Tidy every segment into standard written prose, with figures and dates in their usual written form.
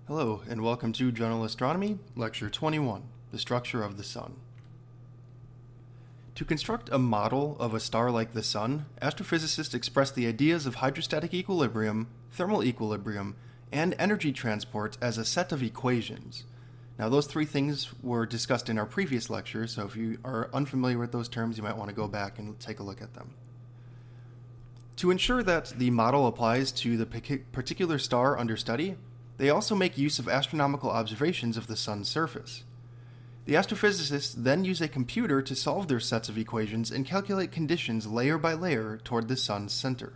Hello, and welcome to General Astronomy, Lecture 21, The Structure of the Sun. To construct a model of a star like the Sun, astrophysicists express the ideas of hydrostatic equilibrium, thermal equilibrium, and energy transport as a set of equations. Now, those three things were discussed in our previous lecture, so if you are unfamiliar with those terms, you might want to go back and take a look at them. To ensure that the model applies to the particular star under study, they also make use of astronomical observations of the Sun's surface. The astrophysicists then use a computer to solve their sets of equations and calculate conditions layer by layer toward the Sun's center.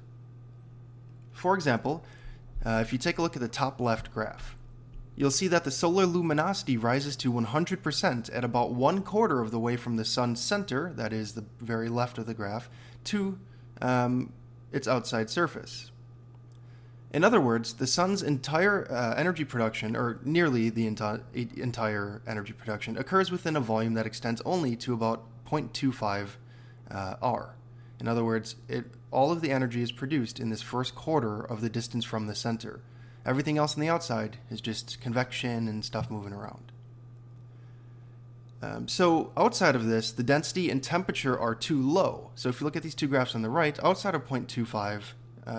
For example, if you take a look at the top left graph, you'll see that the solar luminosity rises to 100% at about 1/4 of the way from the Sun's center, that is the very left of the graph, to its outside surface. In other words, the Sun's entire energy production, or nearly the entire energy production, occurs within a volume that extends only to about 0.25 R. In other words, all of the energy is produced in this first quarter of the distance from the center. Everything else on the outside is just convection and stuff moving around. So outside of this, the density and temperature are too low. So if you look at these two graphs on the right, outside of 0.25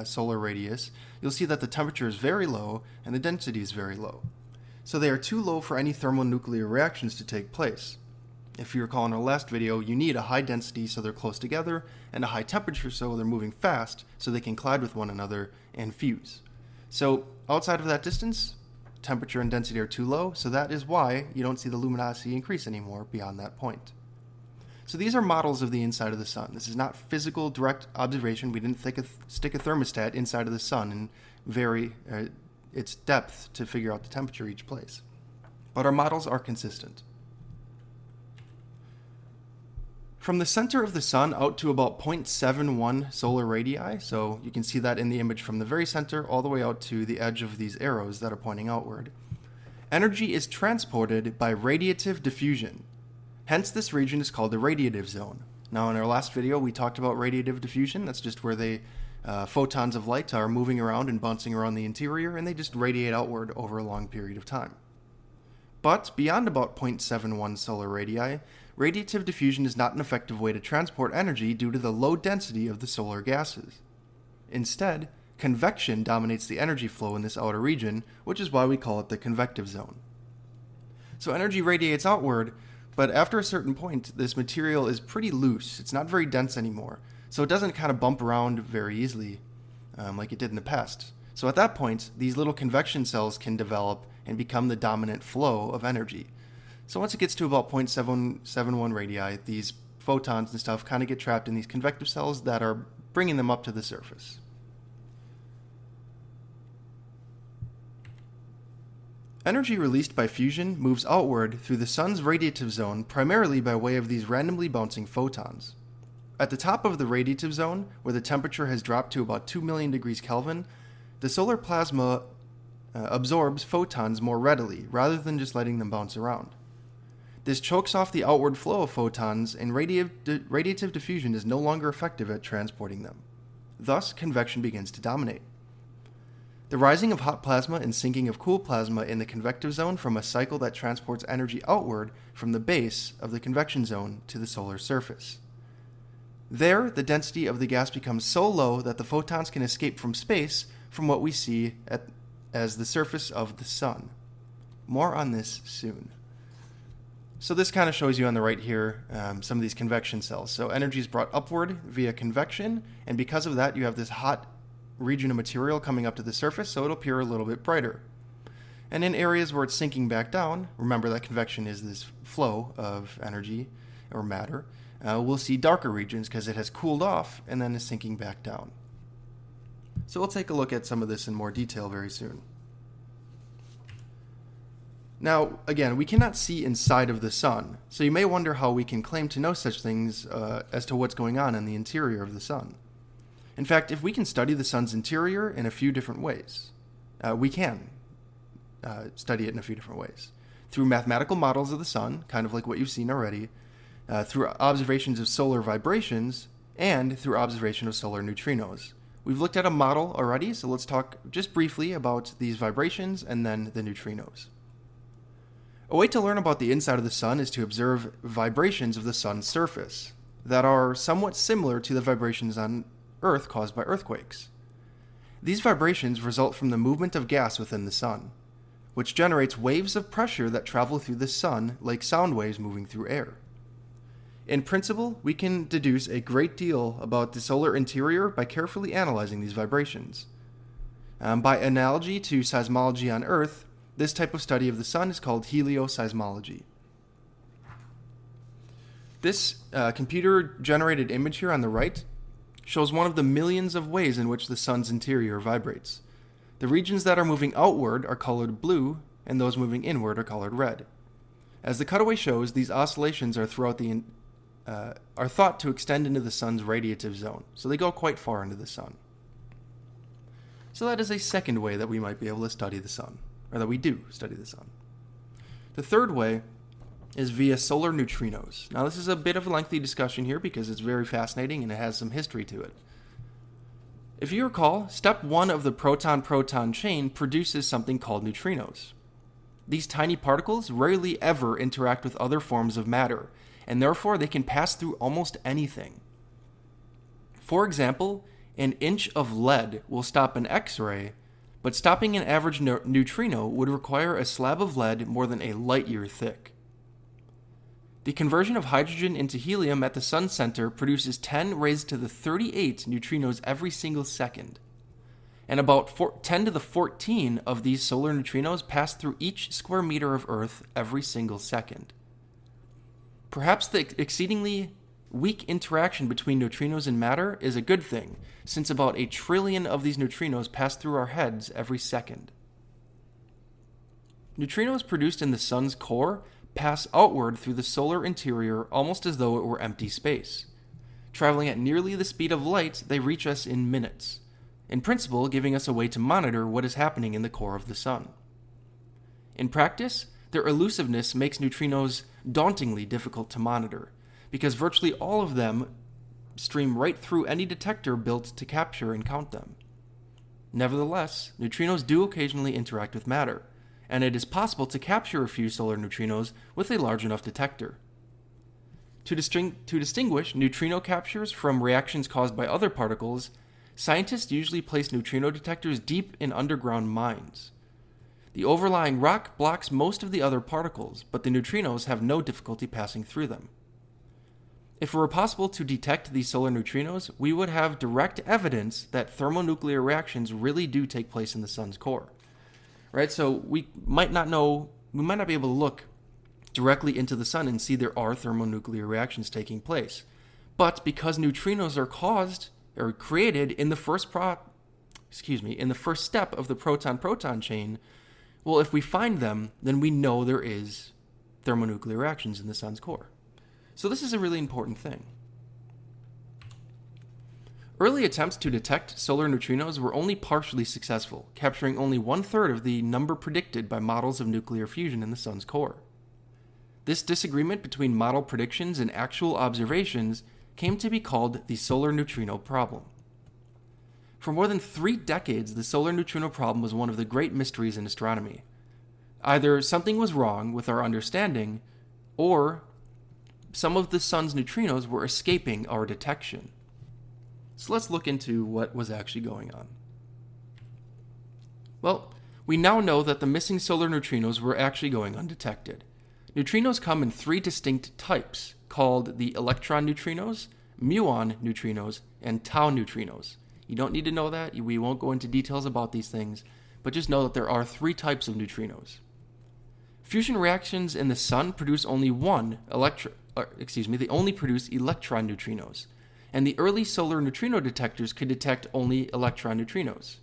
solar radius, you'll see that the temperature is very low and the density is very low. So they are too low for any thermonuclear reactions to take place. If you recall in our last video, you need a high density so they're close together, and a high temperature so they're moving fast so they can collide with one another and fuse. So outside of that distance, temperature and density are too low, so that is why you don't see the luminosity increase anymore beyond that point. So these are models of the inside of the Sun. This is not physical direct observation. We didn't stick a thermostat inside of the Sun and vary its depth to figure out the temperature each place. But our models are consistent. From the center of the Sun out to about 0.71 solar radii, so you can see that in the image from the very center all the way out to the edge of these arrows that are pointing outward, energy is transported by radiative diffusion. Hence, this region is called the radiative zone. Now, in our last video, we talked about radiative diffusion. That's just where photons of light are moving around and bouncing around the interior, and they just radiate outward over a long period of time. But beyond about 0.71 solar radii, radiative diffusion is not an effective way to transport energy due to the low density of the solar gases. Instead, convection dominates the energy flow in this outer region, which is why we call it the convective zone. So energy radiates outward, but after a certain point, this material is pretty loose. It's not very dense anymore, so it doesn't kind of bump around very easily like it did in the past. So at that point, these little convection cells can develop and become the dominant flow of energy. So once it gets to about 0.771 radii, these photons and stuff kind of get trapped in these convective cells that are bringing them up to the surface. Energy released by fusion moves outward through the Sun's radiative zone primarily by way of these randomly bouncing photons. At the top of the radiative zone, where the temperature has dropped to about 2 million degrees Kelvin, the solar plasma absorbs photons more readily, rather than just letting them bounce around. This chokes off the outward flow of photons, and radiative diffusion is no longer effective at transporting them. Thus, convection begins to dominate. The rising of hot plasma and sinking of cool plasma in the convective zone from a cycle that transports energy outward from the base of the convection zone to the solar surface. There, the density of the gas becomes so low that the photons can escape from space from what we see as the surface of the Sun. More on this soon. So this kind of shows you on the right here some of these convection cells. So energy is brought upward via convection, and because of that, you have this hot region of material coming up to the surface, so it'll appear a little bit brighter. And in areas where it's sinking back down, remember that convection is this flow of energy or matter, we'll see darker regions because it has cooled off and then is sinking back down. So we'll take a look at some of this in more detail very soon. Now, again, we cannot see inside of the Sun, so you may wonder how we can claim to know such things as to what's going on in the interior of the Sun. In fact, if we can study the Sun's interior in a few different ways, we can study it in a few different ways. Through mathematical models of the Sun, kind of like what you've seen already, through observations of solar vibrations, and through observation of solar neutrinos, we've looked at a model already, so let's talk just briefly about these vibrations and then the neutrinos. A way to learn about the inside of the sun is to observe vibrations of the sun's surface that are somewhat similar to the vibrations on Earth caused by earthquakes. These vibrations result from the movement of gas within the sun, which generates waves of pressure that travel through the sun like sound waves moving through air. In principle, we can deduce a great deal about the solar interior by carefully analyzing these vibrations. By analogy to seismology on Earth, this type of study of the sun is called helioseismology. This computer-generated image here on the right shows one of the millions of ways in which the sun's interior vibrates. The regions that are moving outward are colored blue, and those moving inward are colored red. As the cutaway shows, these oscillations are thought to extend into the sun's radiative zone, so they go quite far into the sun. So that is a second way that we might be able to study the sun, or that we do study the sun. The third way is via solar neutrinos. Now this is a bit of a lengthy discussion here because it's very fascinating and it has some history to it. If you recall, step 1 of the proton-proton chain produces something called neutrinos. These tiny particles rarely ever interact with other forms of matter, and therefore they can pass through almost anything. For example, an inch of lead will stop an X-ray, but stopping an average neutrino would require a slab of lead more than a light year thick. The conversion of hydrogen into helium at the sun center produces 10 raised to the 38 neutrinos every single second. And about 10 to the 14 of these solar neutrinos pass through each square meter of Earth every single second. Perhaps the exceedingly weak interaction between neutrinos and matter is a good thing, since about 1 trillion of these neutrinos pass through our heads every second. Neutrinos produced in the sun's core pass outward through the solar interior almost as though it were empty space. Traveling at nearly the speed of light, they reach us in minutes, in principle giving us a way to monitor what is happening in the core of the sun. In practice, their elusiveness makes neutrinos dauntingly difficult to monitor, because virtually all of them stream right through any detector built to capture and count them. Nevertheless, neutrinos do occasionally interact with matter, and it is possible to capture a few solar neutrinos with a large enough detector. To distinguish neutrino captures from reactions caused by other particles, scientists usually place neutrino detectors deep in underground mines. The overlying rock blocks most of the other particles, but the neutrinos have no difficulty passing through them. If it were possible to detect these solar neutrinos, we would have direct evidence that thermonuclear reactions really do take place in the sun's core. Right? So we might not be able to look directly into the sun and see there are thermonuclear reactions taking place. But because neutrinos are caused or created in the first step of the proton-proton chain, well, if we find them, then we know there is thermonuclear reactions in the sun's core. So this is a really important thing. Early attempts to detect solar neutrinos were only partially successful, capturing only 1/3 of the number predicted by models of nuclear fusion in the sun's core. This disagreement between model predictions and actual observations came to be called the solar neutrino problem. For more than 3 decades, the solar neutrino problem was one of the great mysteries in astronomy. Either something was wrong with our understanding, or some of the sun's neutrinos were escaping our detection. So let's look into what was actually going on. Well, we now know that the missing solar neutrinos were actually going undetected. Neutrinos come in 3 distinct types, called the electron neutrinos, muon neutrinos, and tau neutrinos. You don't need to know that. We won't go into details about these things, but just know that there are 3 types of neutrinos. Fusion reactions in the sun produce only they only produce electron neutrinos, and the early solar neutrino detectors could detect only electron neutrinos.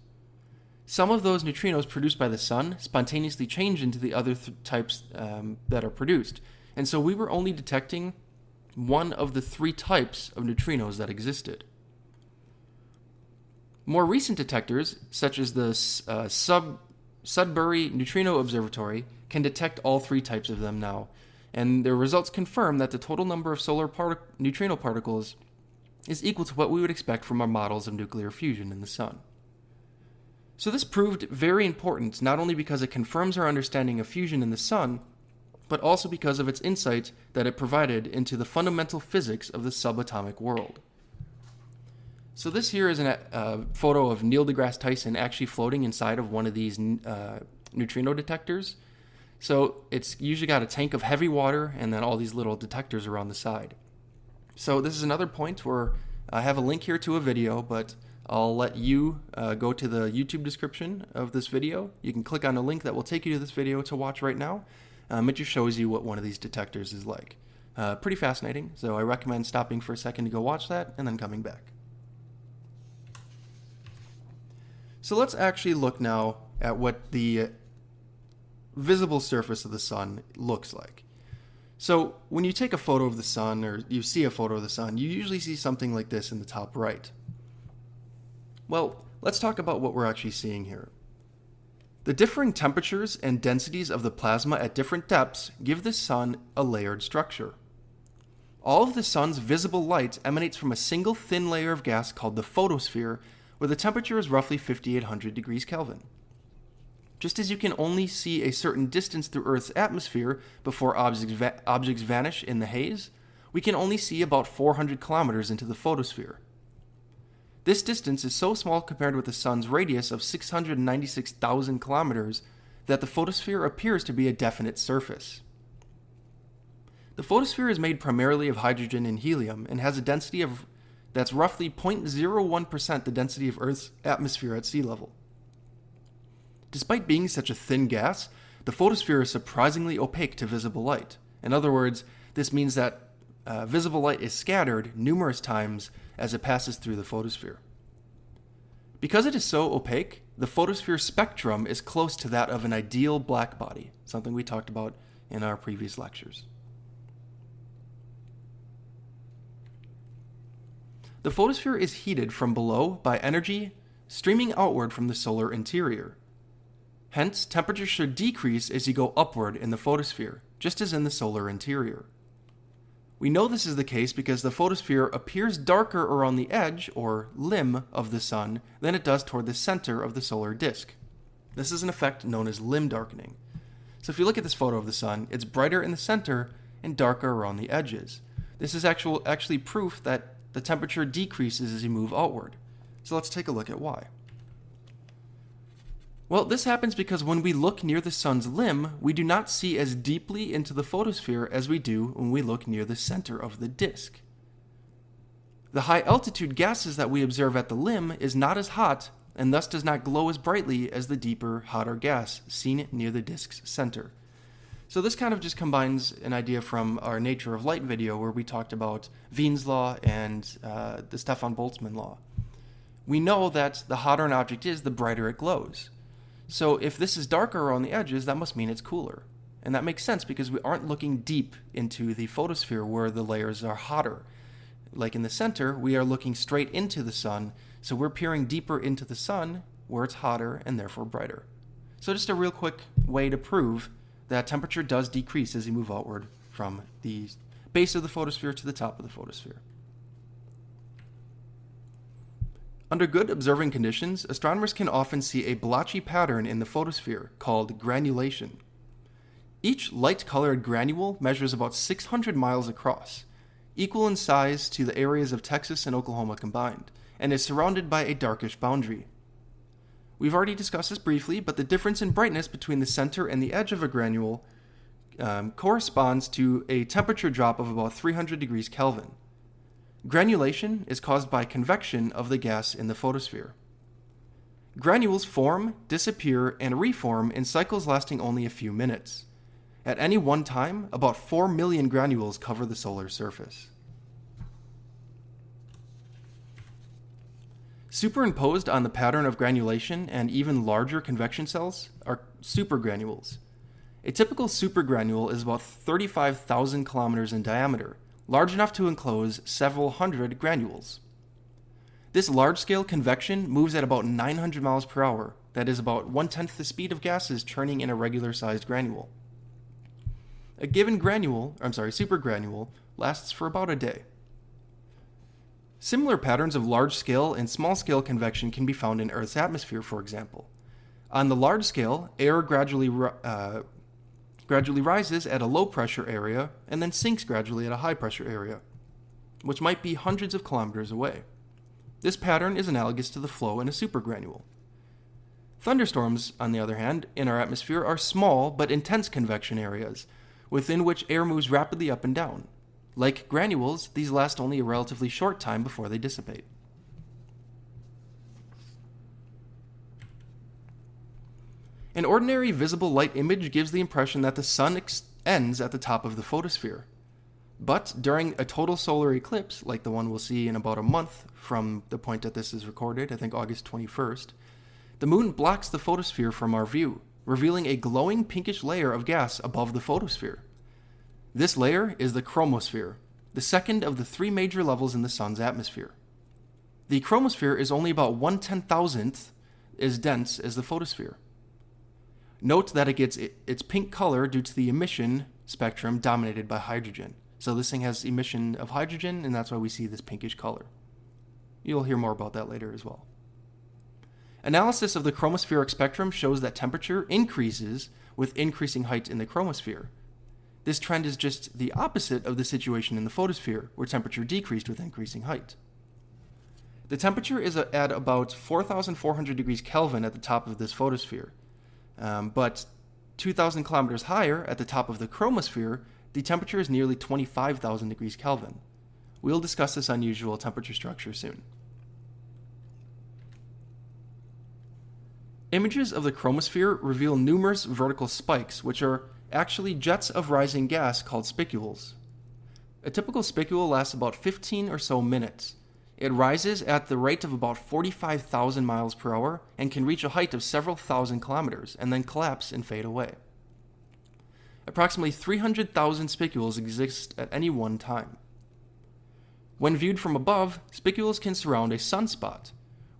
Some of those neutrinos produced by the sun spontaneously change into the other types that are produced, and so we were only detecting one of the 3 types of neutrinos that existed. More recent detectors, such as the Sudbury Neutrino Observatory, can detect all 3 types of them now, and their results confirm that the total number of solar neutrino particles is equal to what we would expect from our models of nuclear fusion in the Sun. So this proved very important, not only because it confirms our understanding of fusion in the Sun, but also because of its insight that it provided into the fundamental physics of the subatomic world. So this here is a photo of Neil deGrasse Tyson actually floating inside of one of these neutrino detectors. So it's usually got a tank of heavy water and then all these little detectors around the side. So this is another point where I have a link here to a video, but I'll let you go to the YouTube description of this video. You can click on a link that will take you to this video to watch right now. It just shows you what one of these detectors is like. Pretty fascinating, so I recommend stopping for a second to go watch that and then coming back. So let's actually look now at what the visible surface of the Sun looks like. So when you take a photo of the Sun, or you see a photo of the Sun, you usually see something like this in the top right. Well, let's talk about what we're actually seeing here. The differing temperatures and densities of the plasma at different depths give the Sun a layered structure. All of the Sun's visible light emanates from a single thin layer of gas called the photosphere, where the temperature is roughly 5,800 degrees Kelvin. Just as you can only see a certain distance through Earth's atmosphere before objects vanish in the haze, we can only see about 400 kilometers into the photosphere. This distance is so small compared with the Sun's radius of 696,000 kilometers that the photosphere appears to be a definite surface. The photosphere is made primarily of hydrogen and helium and has a density that's roughly 0.01% the density of Earth's atmosphere at sea level. Despite being such a thin gas, the photosphere is surprisingly opaque to visible light. In other words, this means that visible light is scattered numerous times as it passes through the photosphere. Because it is so opaque, the photosphere spectrum is close to that of an ideal black body, something we talked about in our previous lectures. The photosphere is heated from below by energy streaming outward from the solar interior. Hence, temperature should decrease as you go upward in the photosphere, just as in the solar interior. We know this is the case because the photosphere appears darker around the edge, or limb, of the Sun than it does toward the center of the solar disk. This is an effect known as limb darkening. So if you look at this photo of the Sun, it's brighter in the center and darker around the edges. This is actually proof that the temperature decreases as you move outward. So let's take a look at why. Well, this happens because when we look near the Sun's limb, we do not see as deeply into the photosphere as we do when we look near the center of the disk. The high altitude gases that we observe at the limb is not as hot and thus does not glow as brightly as the deeper, hotter gas seen near the disk's center. So this kind of just combines an idea from our Nature of Light video where we talked about Wien's law and the Stefan Boltzmann law. We know that the hotter an object is, the brighter it glows. So if this is darker around the edges, that must mean it's cooler. And that makes sense because we aren't looking deep into the photosphere where the layers are hotter. Like in the center, we are looking straight into the Sun, so we're peering deeper into the Sun where it's hotter and therefore brighter. So just a real quick way to prove that temperature does decrease as you move outward from the base of the photosphere to the top of the photosphere. Under good observing conditions, astronomers can often see a blotchy pattern in the photosphere called granulation. Each light-colored granule measures about 600 miles across, equal in size to the areas of Texas and Oklahoma combined, and is surrounded by a darkish boundary. We've already discussed this briefly, but the difference in brightness between the center and the edge of a granule corresponds to a temperature drop of about 300 degrees Kelvin. Granulation is caused by convection of the gas in the photosphere. Granules form, disappear, and reform in cycles lasting only a few minutes. At any one time, about 4 million granules cover the solar surface. Superimposed on the pattern of granulation and even larger convection cells are supergranules. A typical supergranule is about 35,000 kilometers in diameter, large enough to enclose several hundred granules. This large-scale convection moves at about 900 miles per hour, that is about 1/10 the speed of gases churning in a regular-sized granule. A given supergranule lasts for about a day. Similar patterns of large-scale and small-scale convection can be found in Earth's atmosphere, for example. On the large scale, air gradually rises at a low-pressure area and then sinks gradually at a high-pressure area, which might be hundreds of kilometers away. This pattern is analogous to the flow in a supergranule. Thunderstorms, on the other hand, in our atmosphere are small but intense convection areas, within which air moves rapidly up and down. Like granules, these last only a relatively short time before they dissipate. An ordinary visible light image gives the impression that the sun ends at the top of the photosphere. But during a total solar eclipse, like the one we'll see in about a month from the point that this is recorded, I think August 21st, the moon blocks the photosphere from our view, revealing a glowing pinkish layer of gas above the photosphere. This layer is the chromosphere, the second of the three major levels in the sun's atmosphere. The chromosphere is only about 1/10,000th as dense as the photosphere. Note that it gets its pink color due to the emission spectrum dominated by hydrogen. So this thing has emission of hydrogen, and that's why we see this pinkish color. You'll hear more about that later as well. Analysis of the chromospheric spectrum shows that temperature increases with increasing height in the chromosphere. This trend is just the opposite of the situation in the photosphere, where temperature decreased with increasing height. The temperature is at about 4,400 degrees Kelvin at the top of this photosphere. But 2,000 kilometers higher at the top of the chromosphere, the temperature is nearly 25,000 degrees Kelvin. We'll discuss this unusual temperature structure soon. Images of the chromosphere reveal numerous vertical spikes, which are actually jets of rising gas called spicules. A typical spicule lasts about 15 or so minutes. It rises at the rate of about 45,000 miles per hour and can reach a height of several thousand kilometers and then collapse and fade away. Approximately 300,000 spicules exist at any one time. When viewed from above, spicules can surround a sunspot.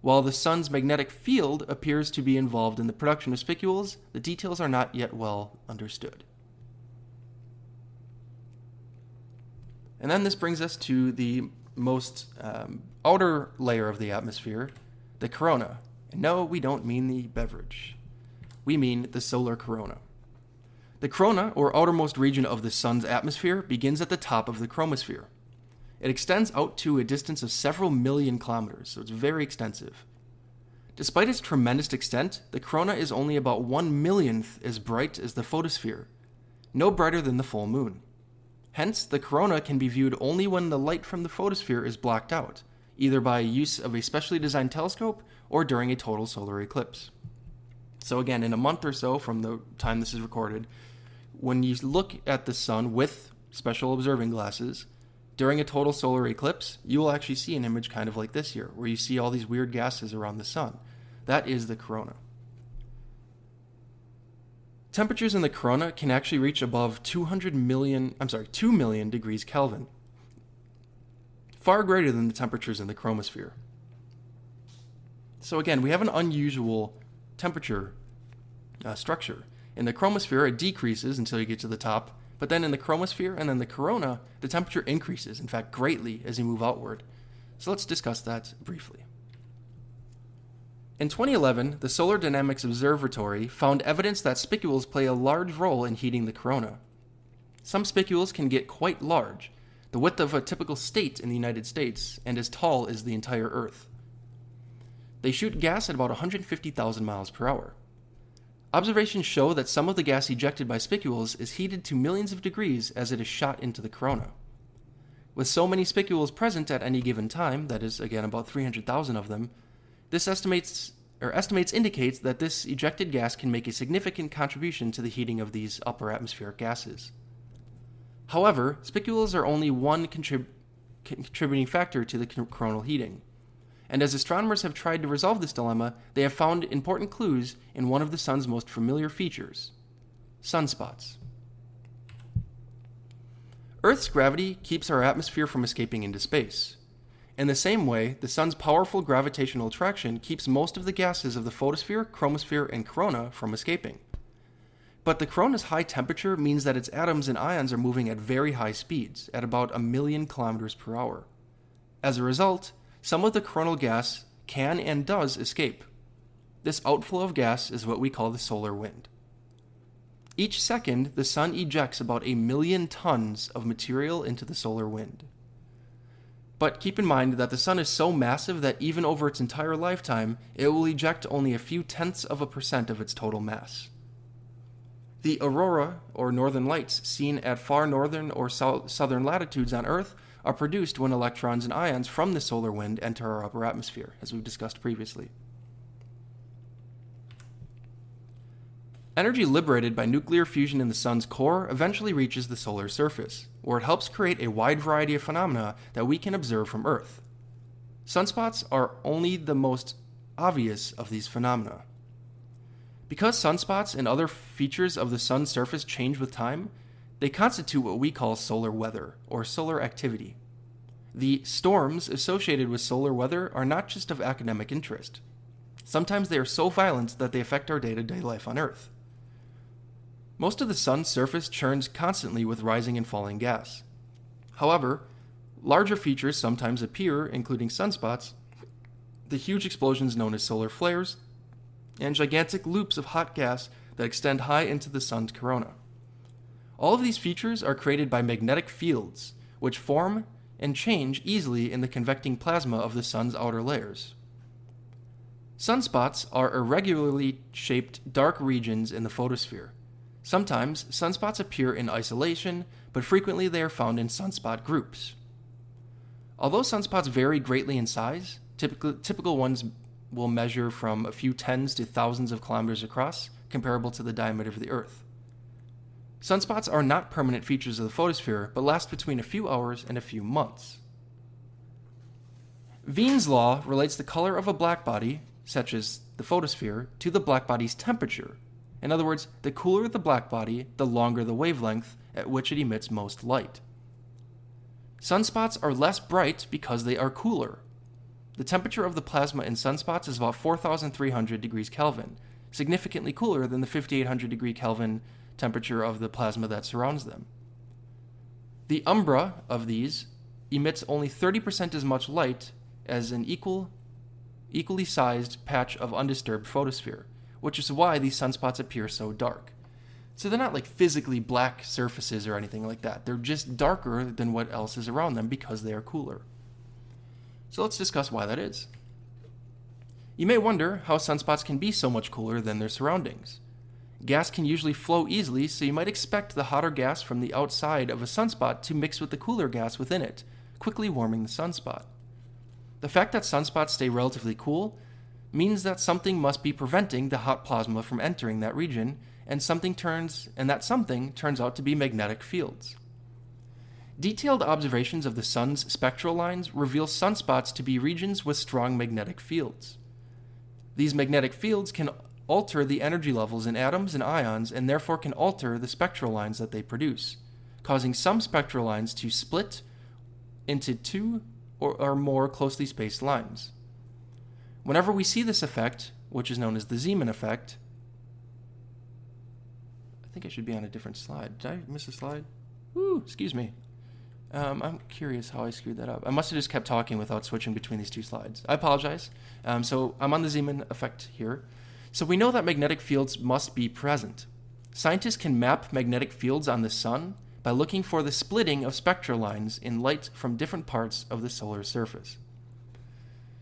While the sun's magnetic field appears to be involved in the production of spicules, the details are not yet well understood. And then this brings us to the most outer layer of the atmosphere, the corona. And no, we don't mean the beverage. We mean the solar corona. The corona, or outermost region of the sun's atmosphere, begins at the top of the chromosphere. It extends out to a distance of several million kilometers, so it's very extensive. Despite its tremendous extent, the corona is only about 1/millionth as bright as the photosphere, no brighter than the full moon. Hence, the corona can be viewed only when the light from the photosphere is blocked out, either by use of a specially designed telescope or during a total solar eclipse. So again, in a month or so from the time this is recorded, when you look at the sun with special observing glasses, during a total solar eclipse, you will actually see an image kind of like this here, where you see all these weird gases around the sun. That is the corona. Temperatures in the corona can actually reach above 2 million degrees Kelvin, far greater than the temperatures in the chromosphere. So again, we have an unusual temperature structure. In the chromosphere, it decreases until you get to the top, but then in the chromosphere and then the corona, the temperature increases, in fact, greatly as you move outward. So let's discuss that briefly. In 2011, the Solar Dynamics Observatory found evidence that spicules play a large role in heating the corona. Some spicules can get quite large, the width of a typical state in the United States, and as tall as the entire Earth. They shoot gas at about 150,000 miles per hour. Observations show that some of the gas ejected by spicules is heated to millions of degrees as it is shot into the corona. With so many spicules present at any given time, that is, again, about 300,000 of them, this estimates indicates that this ejected gas can make a significant contribution to the heating of these upper atmospheric gases. However, spicules are only one contributing factor to the coronal heating. And as astronomers have tried to resolve this dilemma, they have found important clues in one of the sun's most familiar features: sunspots. Earth's gravity keeps our atmosphere from escaping into space. In the same way, the sun's powerful gravitational attraction keeps most of the gases of the photosphere, chromosphere, and corona from escaping. But the corona's high temperature means that its atoms and ions are moving at very high speeds, at about 1 million kilometers per hour. As a result, some of the coronal gas can and does escape. This outflow of gas is what we call the solar wind. Each second, the sun ejects about 1 million tons of material into the solar wind. But keep in mind that the sun is so massive that even over its entire lifetime, it will eject only a few tenths of a percent of its total mass. The aurora, or northern lights, seen at far northern or southern latitudes on Earth are produced when electrons and ions from the solar wind enter our upper atmosphere, as we've discussed previously. Energy liberated by nuclear fusion in the sun's core eventually reaches the solar surface, where it helps create a wide variety of phenomena that we can observe from Earth. Sunspots are only the most obvious of these phenomena. Because sunspots and other features of the sun's surface change with time, they constitute what we call solar weather, or solar activity. The storms associated with solar weather are not just of academic interest. Sometimes they are so violent that they affect our day-to-day life on Earth. Most of the sun's surface churns constantly with rising and falling gas. However, larger features sometimes appear, including sunspots, the huge explosions known as solar flares, and gigantic loops of hot gas that extend high into the sun's corona. All of these features are created by magnetic fields, which form and change easily in the convecting plasma of the sun's outer layers. Sunspots are irregularly shaped dark regions in the photosphere. Sometimes, sunspots appear in isolation, but frequently they are found in sunspot groups. Although sunspots vary greatly in size, typical ones will measure from a few tens to thousands of kilometers across, comparable to the diameter of the Earth. Sunspots are not permanent features of the photosphere, but last between a few hours and a few months. Wien's law relates the color of a blackbody, such as the photosphere, to the blackbody's temperature. In other words, the cooler the blackbody, the longer the wavelength at which it emits most light. Sunspots are less bright because they are cooler. The temperature of the plasma in sunspots is about 4,300 degrees Kelvin, significantly cooler than the 5,800 degree Kelvin temperature of the plasma that surrounds them. The umbra of these emits only 30% as much light as an equally sized patch of undisturbed photosphere, which is why these sunspots appear so dark. So they're not like physically black surfaces or anything like that. They're just darker than what else is around them because they are cooler. So let's discuss why that is. You may wonder how sunspots can be so much cooler than their surroundings. Gas can usually flow easily, so you might expect the hotter gas from the outside of a sunspot to mix with the cooler gas within it, quickly warming the sunspot. The fact that sunspots stay relatively cool means that something must be preventing the hot plasma from entering that region, and that something turns out to be magnetic fields. Detailed observations of the sun's spectral lines reveal sunspots to be regions with strong magnetic fields. These magnetic fields can alter the energy levels in atoms and ions, and therefore can alter the spectral lines that they produce, causing some spectral lines to split into two or more closely spaced lines. Whenever we see this effect, which is known as the Zeeman effect, I think I should be on a different slide. Did I miss a slide? Excuse me. I'm curious how I screwed that up. I must have just kept talking without switching between these two slides. I apologize. So I'm on the Zeeman effect here. So we know that magnetic fields must be present. Scientists can map magnetic fields on the sun by looking for the splitting of spectral lines in light from different parts of the solar surface.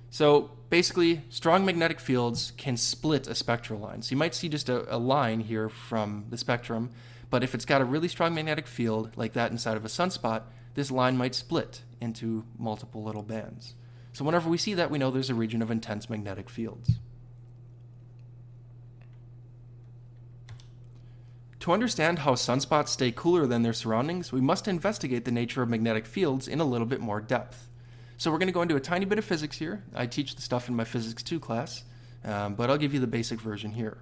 So basically, strong magnetic fields can split a spectral line. So you might see just a line here from the spectrum, but if it's got a really strong magnetic field, like that inside of a sunspot, this line might split into multiple little bands. So whenever we see that, we know there's a region of intense magnetic fields. To understand how sunspots stay cooler than their surroundings, we must investigate the nature of magnetic fields in a little bit more depth. So we're going to go into a tiny bit of physics here. I teach the stuff in my Physics 2 class, but I'll give you the basic version here.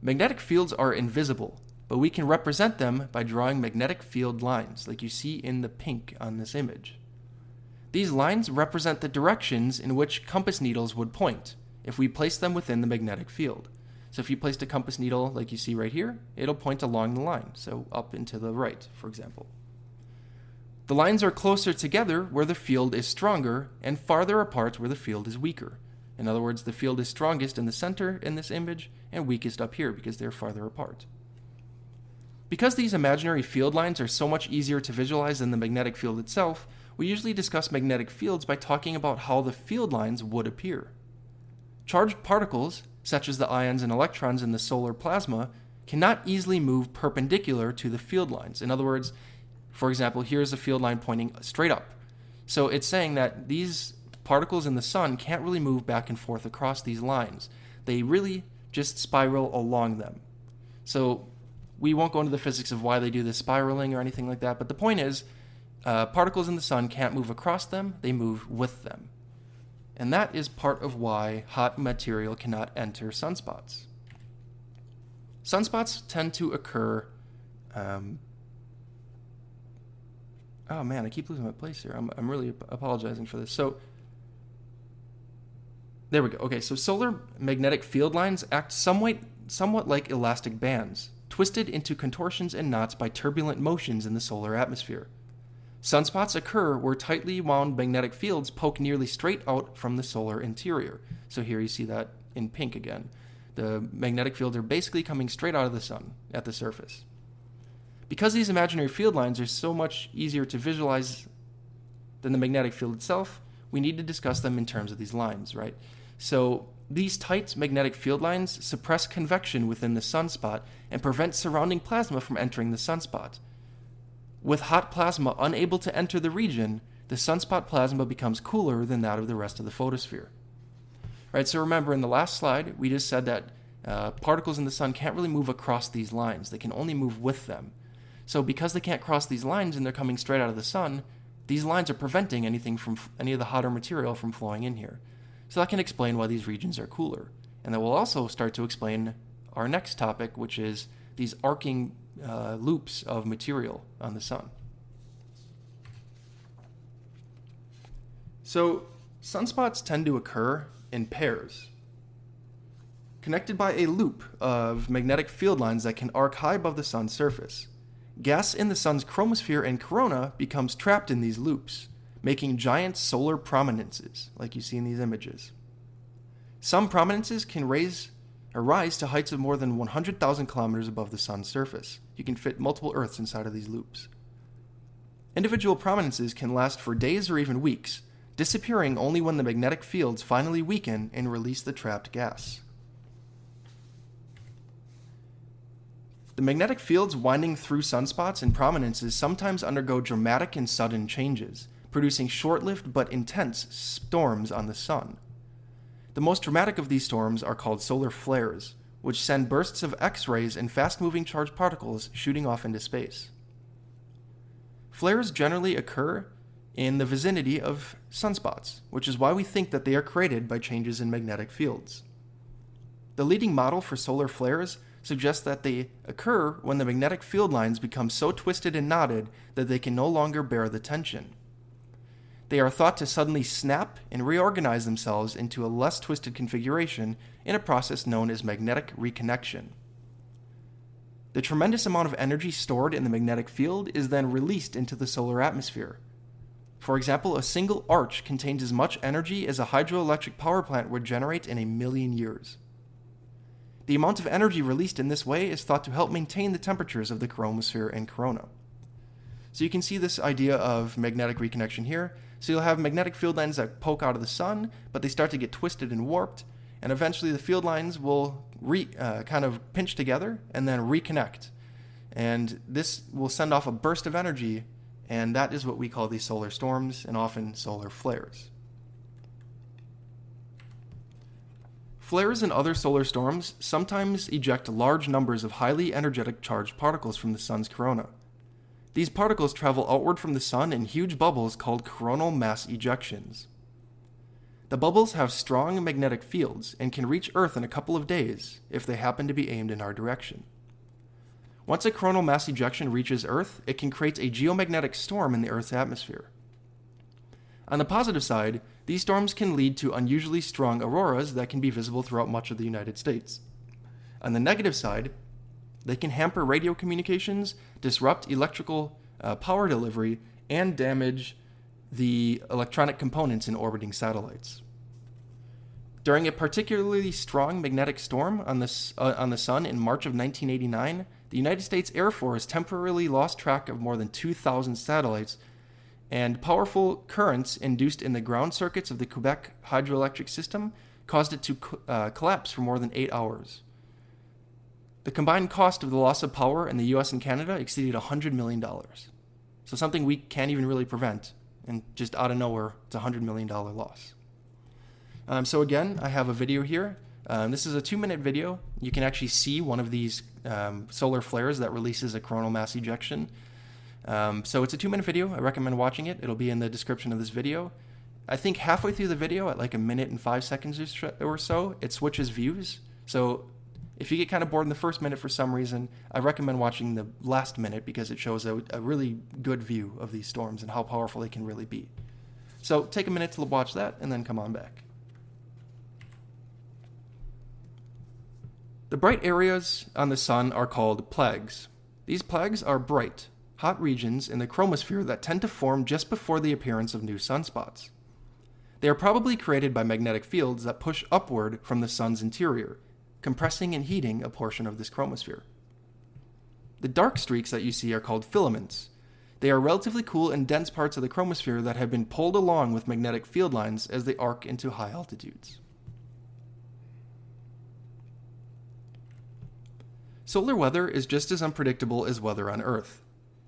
Magnetic fields are invisible, but we can represent them by drawing magnetic field lines, like you see in the pink on this image. These lines represent the directions in which compass needles would point if we place them within the magnetic field. So if you placed a compass needle like you see right here, it'll point along the line, so up and to the right, for example. The lines are closer together where the field is stronger and farther apart where the field is weaker. In other words, the field is strongest in the center in this image and weakest up here because they're farther apart. Because these imaginary field lines are so much easier to visualize than the magnetic field itself, we usually discuss magnetic fields by talking about how the field lines would appear. Charged particles, such as the ions and electrons in the solar plasma, cannot easily move perpendicular to the field lines. In other words, for example, here's a field line pointing straight up. So it's saying that these particles in the sun can't really move back and forth across these lines. They really just spiral along them. So we won't go into the physics of why they do this spiraling or anything like that, but the point is, particles in the sun can't move across them, they move with them. And that is part of why hot material cannot enter sunspots. Sunspots tend to occur... oh man, I keep losing my place here. I'm really apologizing for this. So, there we go. Okay, so solar magnetic field lines act somewhat like elastic bands, twisted into contortions and knots by turbulent motions in the solar atmosphere. Sunspots occur where tightly wound magnetic fields poke nearly straight out from the solar interior. So here you see that in pink again. The magnetic fields are basically coming straight out of the sun at the surface. Because these imaginary field lines are so much easier to visualize than the magnetic field itself, we need to discuss them in terms of these lines, right? So these tight magnetic field lines suppress convection within the sunspot and prevent surrounding plasma from entering the sunspot. With hot plasma unable to enter the region, the sunspot plasma becomes cooler than that of the rest of the photosphere. Right, so remember in the last slide, we just said that particles in the sun can't really move across these lines. They can only move with them. So because they can't cross these lines and they're coming straight out of the sun, these lines are preventing any of the hotter material from flowing in here. So that can explain why these regions are cooler. And that will also start to explain our next topic, which is these arcing loops of material on the sun. So sunspots tend to occur in pairs, connected by a loop of magnetic field lines that can arc high above the sun's surface. Gas in the sun's chromosphere and corona becomes trapped in these loops, making giant solar prominences, like you see in these images. Some prominences can rise to heights of more than 100,000 kilometers above the sun's surface. You can fit multiple Earths inside of these loops. Individual prominences can last for days or even weeks, disappearing only when the magnetic fields finally weaken and release the trapped gas. The magnetic fields winding through sunspots and prominences sometimes undergo dramatic and sudden changes, producing short-lived but intense storms on the sun. The most dramatic of these storms are called solar flares, which send bursts of X-rays and fast-moving charged particles shooting off into space. Flares generally occur in the vicinity of sunspots, which is why we think that they are created by changes in magnetic fields. The leading model for solar flares suggests that they occur when the magnetic field lines become so twisted and knotted that they can no longer bear the tension. They are thought to suddenly snap and reorganize themselves into a less twisted configuration in a process known as magnetic reconnection. The tremendous amount of energy stored in the magnetic field is then released into the solar atmosphere. For example, a single arch contains as much energy as a hydroelectric power plant would generate in 1,000,000 years. The amount of energy released in this way is thought to help maintain the temperatures of the chromosphere and corona. So you can see this idea of magnetic reconnection here. So you'll have magnetic field lines that poke out of the sun, but they start to get twisted and warped, and eventually the field lines will kind of pinch together and then reconnect. And this will send off a burst of energy, and that is what we call these solar storms and often solar flares. Flares and other solar storms sometimes eject large numbers of highly energetic charged particles from the sun's corona. These particles travel outward from the sun in huge bubbles called coronal mass ejections. The bubbles have strong magnetic fields and can reach Earth in a couple of days if they happen to be aimed in our direction. Once a coronal mass ejection reaches Earth, it can create a geomagnetic storm in the Earth's atmosphere. On the positive side, these storms can lead to unusually strong auroras that can be visible throughout much of the United States. On the negative side, they can hamper radio communications, disrupt electrical power delivery, and damage the electronic components in orbiting satellites. During a particularly strong magnetic storm on the Sun in March of 1989, the United States Air Force temporarily lost track of more than 2,000 satellites, and powerful currents induced in the ground circuits of the Quebec hydroelectric system caused it to collapse for more than 8 hours. The combined cost of the loss of power in the US and Canada exceeded $100 million. So something we can't even really prevent, and just out of nowhere, it's a $100 million loss. So again, I have a video here. This is a 2-minute video. You can actually see one of these solar flares that releases a coronal mass ejection. So it's a 2-minute video. I recommend watching it. It'll be in the description of this video. I think halfway through the video, at like 1 minute and 5 seconds or so, it switches views. So if you get kind of bored in the first minute for some reason, I recommend watching the last minute because it shows a really good view of these storms and how powerful they can really be. So take a minute to watch that and then come on back. The bright areas on the Sun are called plagues. These plagues are bright, hot regions in the chromosphere that tend to form just before the appearance of new sunspots. They are probably created by magnetic fields that push upward from the Sun's interior, compressing and heating a portion of this chromosphere. The dark streaks that you see are called filaments. They are relatively cool and dense parts of the chromosphere that have been pulled along with magnetic field lines as they arc into high altitudes. Solar weather is just as unpredictable as weather on Earth.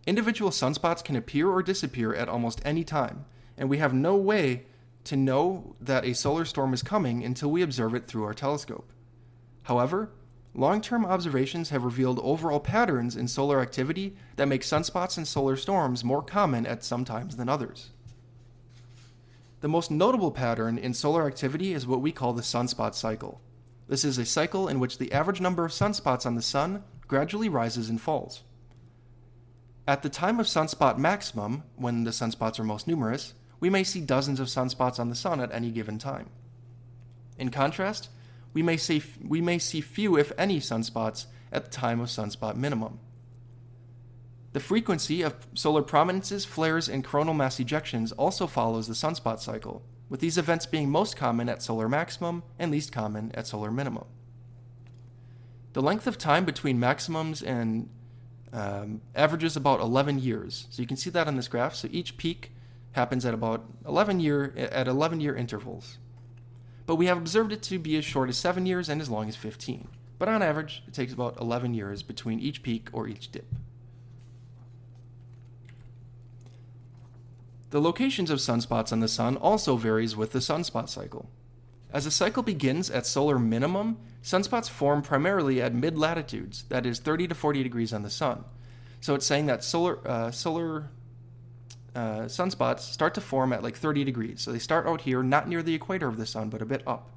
Individual sunspots can appear or disappear at almost any time, and we have no way to know that a solar storm is coming until we observe it through our telescope. However, long-term observations have revealed overall patterns in solar activity that make sunspots and solar storms more common at some times than others. The most notable pattern in solar activity is what we call the sunspot cycle. This is a cycle in which the average number of sunspots on the Sun gradually rises and falls. At the time of sunspot maximum, when the sunspots are most numerous, we may see dozens of sunspots on the Sun at any given time. In contrast, we may see few, if any, sunspots at the time of sunspot minimum. The frequency of solar prominences, flares, and coronal mass ejections also follows the sunspot cycle, with these events being most common at solar maximum and least common at solar minimum. The length of time between maximums and averages about 11 years. So you can see that on this graph. So each peak happens at about 11-year intervals. But we have observed it to be as short as 7 years and as long as 15. But on average, it takes about 11 years between each peak or each dip. The locations of sunspots on the Sun also varies with the sunspot cycle. As the cycle begins at solar minimum, sunspots form primarily at mid-latitudes, that is 30 to 40 degrees on the Sun. So it's saying that sunspots start to form at like 30 degrees. So they start out here, not near the equator of the Sun, but a bit up.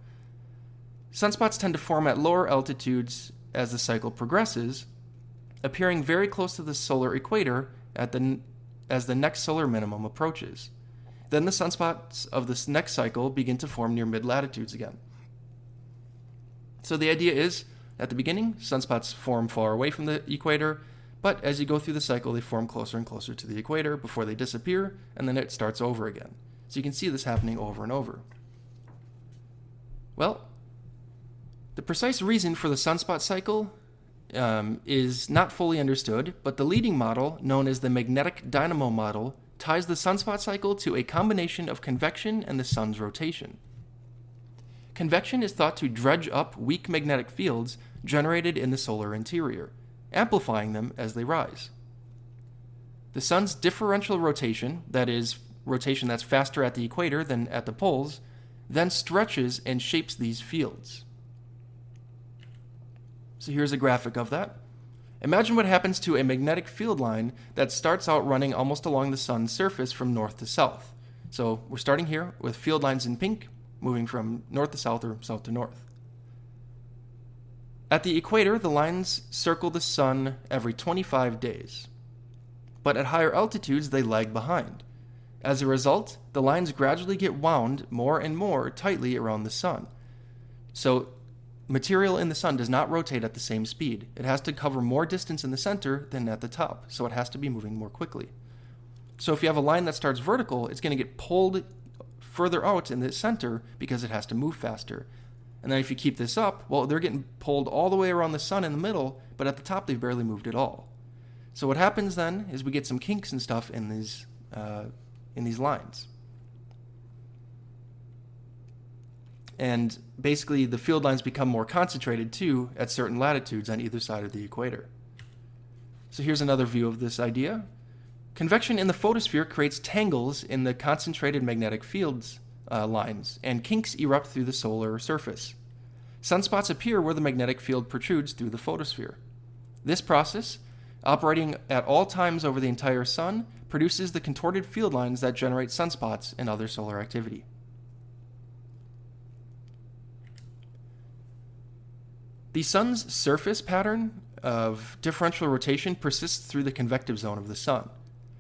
Sunspots tend to form at lower altitudes as the cycle progresses, appearing very close to the solar equator as the next solar minimum approaches. Then the sunspots of this next cycle begin to form near mid-latitudes again. So the idea is, at the beginning, sunspots form far away from the equator, but as you go through the cycle, they form closer and closer to the equator before they disappear, and then it starts over again. So you can see this happening over and over. Well, the precise reason for the sunspot cycle is not fully understood, but the leading model, known as the magnetic-dynamo model, ties the sunspot cycle to a combination of convection and the Sun's rotation. Convection is thought to dredge up weak magnetic fields generated in the solar interior, amplifying them as they rise. The Sun's differential rotation, that is, rotation that's faster at the equator than at the poles, then stretches and shapes these fields. So here's a graphic of that. Imagine what happens to a magnetic field line that starts out running almost along the Sun's surface from north to south. So we're starting here with field lines in pink, moving from north to south or south to north. At the equator, the lines circle the Sun every 25 days. But at higher altitudes, they lag behind. As a result, the lines gradually get wound more and more tightly around the Sun. So material in the Sun does not rotate at the same speed. It has to cover more distance in the center than at the top, so it has to be moving more quickly. So if you have a line that starts vertical, it's going to get pulled further out in the center because it has to move faster. And then if you keep this up, well, they're getting pulled all the way around the sun in the middle, but at the top they've barely moved at all. So what happens then is we get some kinks and stuff in these lines. And basically the field lines become more concentrated too at certain latitudes on either side of the equator. So here's another view of this idea. Convection in the photosphere creates tangles in the concentrated magnetic fields lines, and kinks erupt through the solar surface. Sunspots appear where the magnetic field protrudes through the photosphere. This process, operating at all times over the entire sun, produces the contorted field lines that generate sunspots and other solar activity. The sun's surface pattern of differential rotation persists through the convective zone of the sun.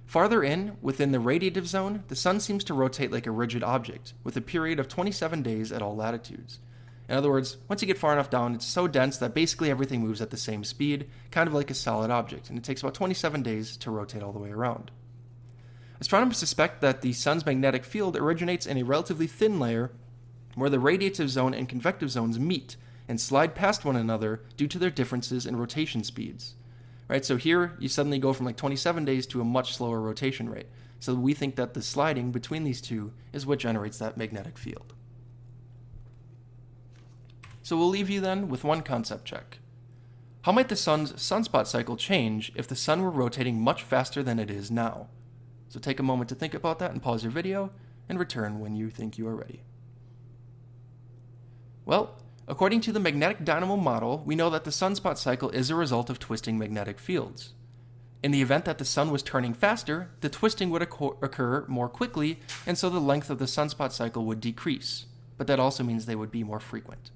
Farther in, within the radiative zone, the sun seems to rotate like a rigid object, with a period of 27 days at all latitudes. In other words, once you get far enough down, it's so dense that basically everything moves at the same speed, kind of like a solid object, and it takes about 27 days to rotate all the way around. Astronomers suspect that the sun's magnetic field originates in a relatively thin layer where the radiative zone and convective zones meet and slide past one another due to their differences in rotation speeds. Right, so here you suddenly go from like 27 days to a much slower rotation rate. So we think that the sliding between these two is what generates that magnetic field. So we'll leave you then with one concept check. How might the sun's sunspot cycle change if the sun were rotating much faster than it is now? So take a moment to think about that and pause your video and return when you think you are ready. Well, according to the magnetic dynamo model, we know that the sunspot cycle is a result of twisting magnetic fields. In the event that the sun was turning faster, the twisting would occur more quickly, and so the length of the sunspot cycle would decrease. But that also means they would be more frequent.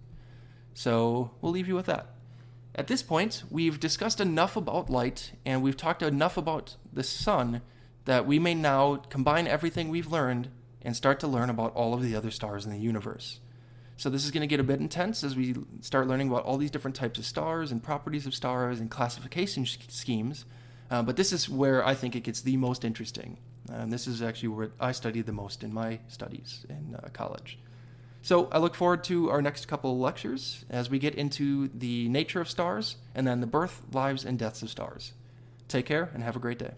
So we'll leave you with that. At this point, we've discussed enough about light, and we've talked enough about the sun that we may now combine everything we've learned and start to learn about all of the other stars in the universe. So this is going to get a bit intense as we start learning about all these different types of stars and properties of stars and classification schemes. But this is where I think it gets the most interesting. And this is actually where I studied the most in my studies in college. So I look forward to our next couple of lectures as we get into the nature of stars and then the birth, lives, and deaths of stars. Take care and have a great day.